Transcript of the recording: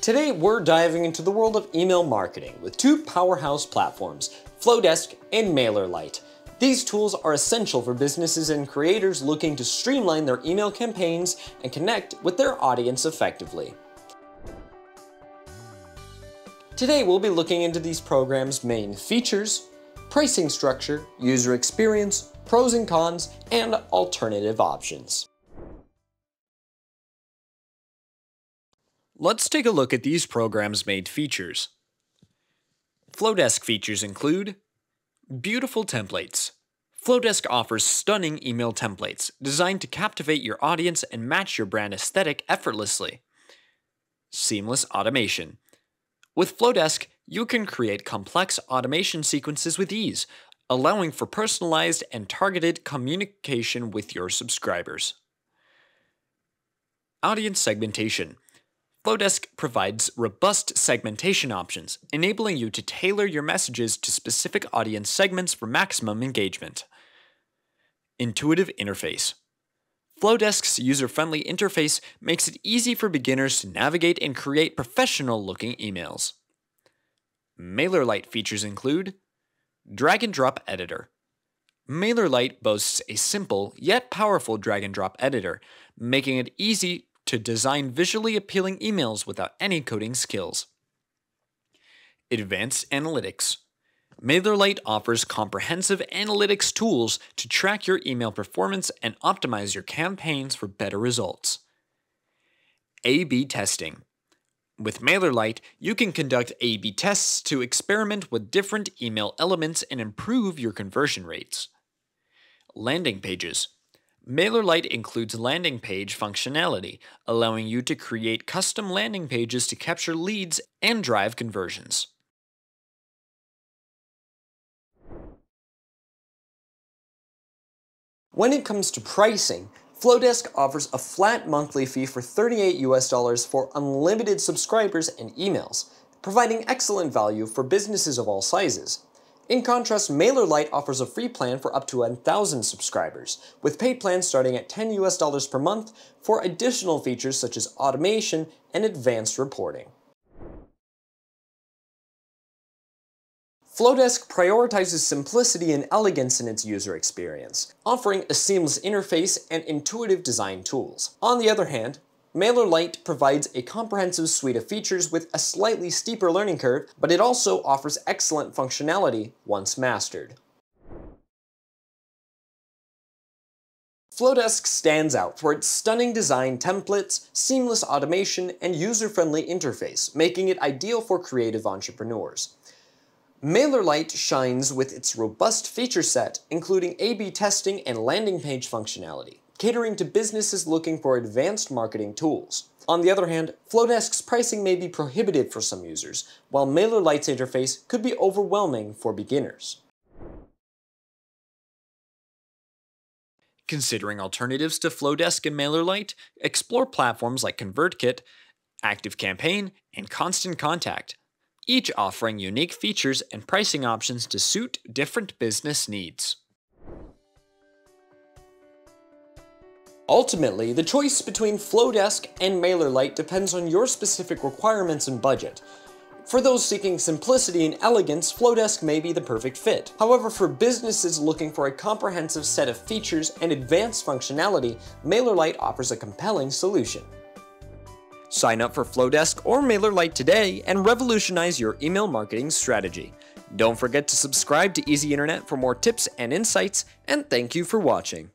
Today we're diving into the world of email marketing with two powerhouse platforms, Flodesk and MailerLite. These tools are essential for businesses and creators looking to streamline their email campaigns and connect with their audience effectively. Today we'll be looking into these programs' main features, pricing structure, user experience, pros and cons, and alternative options. Let's take a look at these programs' main features. Flodesk features include beautiful templates. Flodesk offers stunning email templates designed to captivate your audience and match your brand aesthetic effortlessly. Seamless automation. With Flodesk, you can create complex automation sequences with ease, allowing for personalized and targeted communication with your subscribers. Audience segmentation. Flodesk provides robust segmentation options, enabling you to tailor your messages to specific audience segments for maximum engagement. Intuitive interface. Flodesk's user-friendly interface makes it easy for beginners to navigate and create professional-looking emails. MailerLite features include drag-and-drop editor. MailerLite boasts a simple yet powerful drag-and-drop editor, making it easy to design visually appealing emails without any coding skills. Advanced analytics. MailerLite offers comprehensive analytics tools to track your email performance and optimize your campaigns for better results. A/B testing. With MailerLite, you can conduct A/B tests to experiment with different email elements and improve your conversion rates. Landing pages. MailerLite includes landing page functionality, allowing you to create custom landing pages to capture leads and drive conversions. When it comes to pricing, Flodesk offers a flat monthly fee for $38 for unlimited subscribers and emails, providing excellent value for businesses of all sizes. In contrast, MailerLite offers a free plan for up to 1,000 subscribers, with paid plans starting at $10 per month for additional features such as automation and advanced reporting. Flodesk prioritizes simplicity and elegance in its user experience, offering a seamless interface and intuitive design tools. On the other hand, MailerLite provides a comprehensive suite of features with a slightly steeper learning curve, but it also offers excellent functionality once mastered. Flodesk stands out for its stunning design templates, seamless automation, and user-friendly interface, making it ideal for creative entrepreneurs. MailerLite shines with its robust feature set, including A/B testing and landing page functionality, catering to businesses looking for advanced marketing tools. On the other hand, Flodesk's pricing may be prohibitive for some users, while MailerLite's interface could be overwhelming for beginners. Considering alternatives to Flodesk and MailerLite, explore platforms like ConvertKit, ActiveCampaign, and Constant Contact, each offering unique features and pricing options to suit different business needs. Ultimately, the choice between Flodesk and MailerLite depends on your specific requirements and budget. For those seeking simplicity and elegance, Flodesk may be the perfect fit. However, for businesses looking for a comprehensive set of features and advanced functionality, MailerLite offers a compelling solution. Sign up for Flodesk or MailerLite today and revolutionize your email marketing strategy. Don't forget to subscribe to EasyInternet for more tips and insights, and thank you for watching.